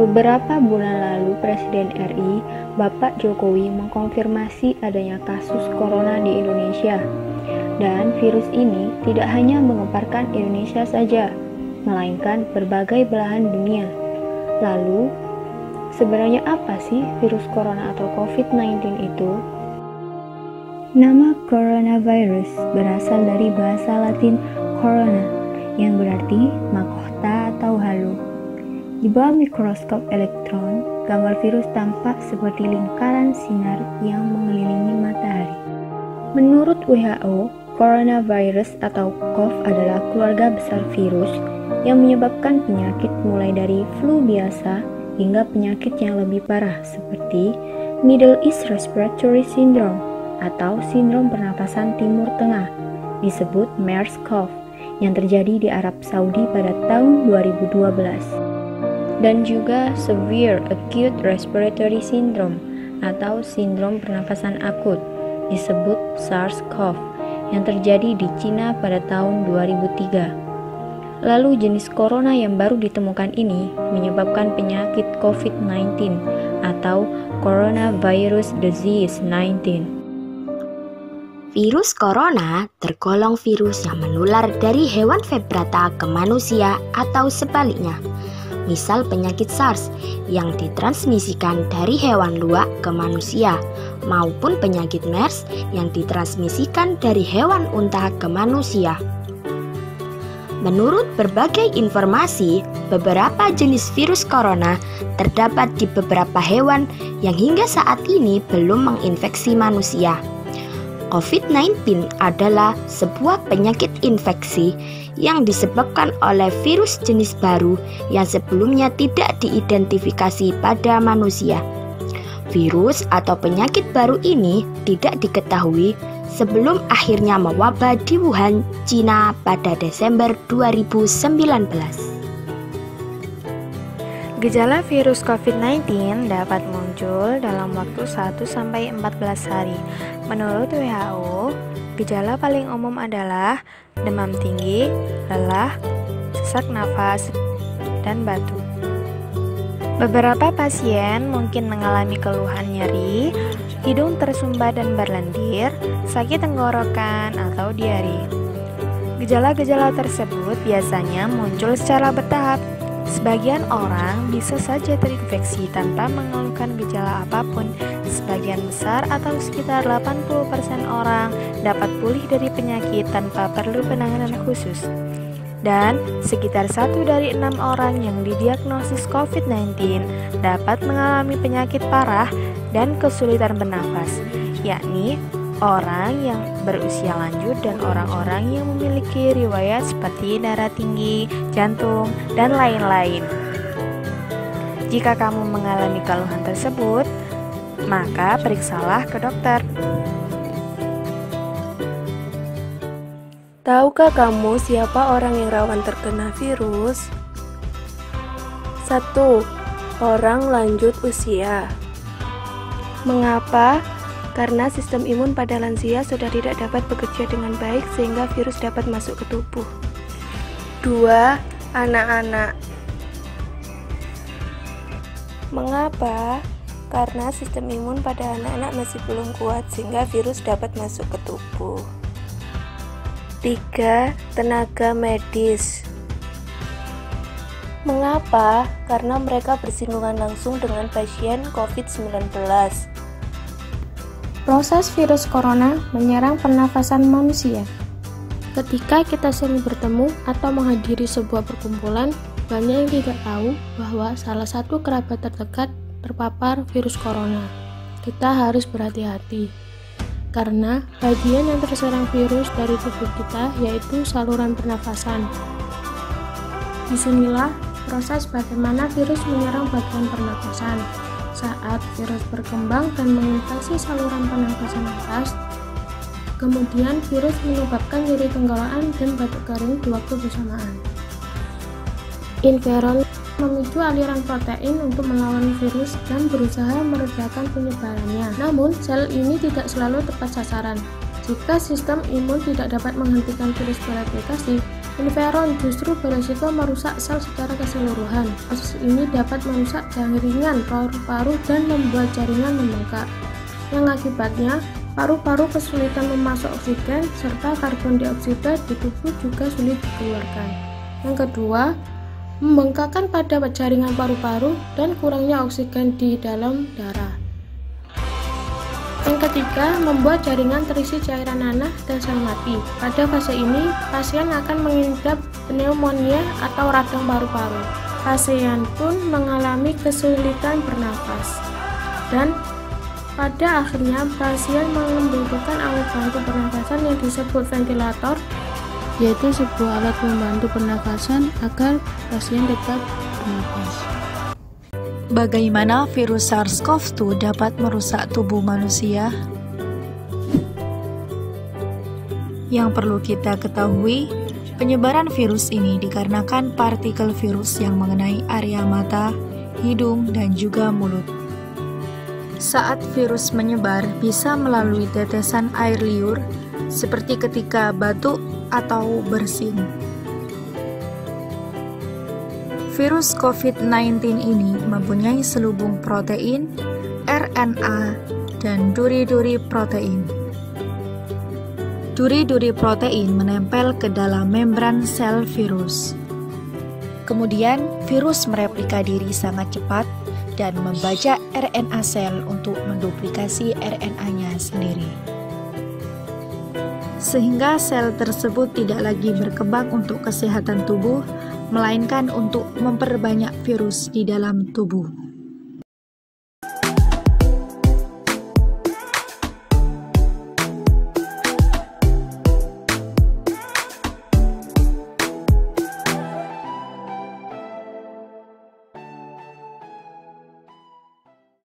Beberapa bulan lalu, Presiden RI, Bapak Jokowi mengkonfirmasi adanya kasus corona di Indonesia. Dan virus ini tidak hanya menggemparkan Indonesia saja, melainkan berbagai belahan dunia. Lalu, sebenarnya apa sih virus corona atau COVID-19 itu? Nama coronavirus berasal dari bahasa Latin corona, yang berarti mahkota atau halo. Di bawah mikroskop elektron, gambar virus tampak seperti lingkaran sinar yang mengelilingi matahari. Menurut WHO, coronavirus atau COV adalah keluarga besar virus yang menyebabkan penyakit mulai dari flu biasa hingga penyakit yang lebih parah seperti Middle East Respiratory Syndrome atau sindrom pernapasan Timur Tengah, disebut MERS-CoV, yang terjadi di Arab Saudi pada tahun 2012. Dan juga Severe Acute Respiratory Syndrome atau sindrom pernafasan akut, disebut SARS-CoV, yang terjadi di Cina pada tahun 2003. Lalu jenis corona yang baru ditemukan ini menyebabkan penyakit COVID-19 atau Coronavirus Disease 19. Virus corona tergolong virus yang menular dari hewan vibrata ke manusia atau sebaliknya. Misal penyakit SARS yang ditransmisikan dari hewan luwak ke manusia, maupun penyakit MERS yang ditransmisikan dari hewan unta ke manusia. Menurut berbagai informasi, beberapa jenis virus corona terdapat di beberapa hewan yang hingga saat ini belum menginfeksi manusia. COVID-19 adalah sebuah penyakit infeksi yang disebabkan oleh virus jenis baru yang sebelumnya tidak diidentifikasi pada manusia. Virus atau penyakit baru ini tidak diketahui sebelum akhirnya mewabah di Wuhan, Cina pada Desember 2019. Gejala virus COVID-19 dapat muncul dalam waktu 1-14 hari. Menurut WHO, gejala paling umum adalah demam tinggi, lelah, sesak nafas, dan batuk. Beberapa pasien mungkin mengalami keluhan nyeri, hidung tersumbat dan berlendir, sakit tenggorokan, atau diare. Gejala-gejala tersebut biasanya muncul secara bertahap. Sebagian orang bisa saja terinfeksi tanpa mengeluhkan gejala apapun. Sebagian besar atau sekitar 80% orang dapat pulih dari penyakit tanpa perlu penanganan khusus. Dan sekitar 1 dari 6 orang yang didiagnosis COVID-19 dapat mengalami penyakit parah dan kesulitan bernafas, yakni orang yang berusia lanjut dan orang-orang yang memiliki riwayat seperti darah tinggi, jantung, dan lain-lain. Jika kamu mengalami keluhan tersebut, maka periksalah ke dokter. Tahukah kamu siapa orang yang rawan terkena virus? 1. Orang lanjut usia. Mengapa? Karena sistem imun pada lansia sudah tidak dapat bekerja dengan baik sehingga virus dapat masuk ke tubuh. 2. Anak-anak. Mengapa? Karena sistem imun pada anak-anak masih belum kuat sehingga virus dapat masuk ke tubuh. 3. Tenaga medis. Mengapa? Karena mereka bersinggungan langsung dengan pasien COVID-19. Proses virus corona menyerang pernafasan manusia. Ketika kita sering bertemu atau menghadiri sebuah perkumpulan, banyak yang tidak tahu bahwa salah satu kerabat terdekat terpapar virus corona. Kita harus berhati-hati, karena bagian yang terserang virus dari tubuh kita yaitu saluran pernafasan. Disinilah proses bagaimana virus menyerang bagian pernafasan. Saat virus berkembang dan menginfeksi saluran pernafasan atas, kemudian virus menyebabkan nyeri tenggorokan dan batuk kering di waktu bersamaan. Interferon memicu aliran protein untuk melawan virus dan berusaha meredakan penyebarannya. Namun, sel ini tidak selalu tepat sasaran. Jika sistem imun tidak dapat menghentikan virus bereplikasi, Interferon justru beresiko merusak sel secara keseluruhan. Proses ini dapat merusak jaringan paru-paru dan membuat jaringan membengkak, yang akibatnya paru-paru kesulitan memasuk oksigen serta karbon dioksida di tubuh juga sulit dikeluarkan. Yang kedua, membengkakkan pada jaringan paru-paru dan kurangnya oksigen di dalam darah. Yang ketiga, membuat jaringan terisi cairan nanah dan sel mati. Pada fase ini, pasien akan mengidap pneumonia atau radang paru-paru. Pasien pun mengalami kesulitan bernafas. Dan pada akhirnya, pasien membutuhkan alat bantu pernafasan yang disebut ventilator, yaitu sebuah alat membantu pernafasan agar pasien tetap bernafas. Bagaimana virus SARS-CoV-2 dapat merusak tubuh manusia? Yang perlu kita ketahui, penyebaran virus ini dikarenakan partikel virus yang mengenai area mata, hidung, dan juga mulut. Saat virus menyebar, bisa melalui tetesan air liur, seperti ketika batuk atau bersin. Virus COVID-19 ini mempunyai selubung protein, RNA, dan duri-duri protein. Duri-duri protein menempel ke dalam membran sel virus. Kemudian, virus mereplika diri sangat cepat dan membajak RNA sel untuk menduplikasi RNA-nya sendiri. Sehingga sel tersebut tidak lagi berkembang untuk kesehatan tubuh, melainkan untuk memperbanyak virus di dalam tubuh.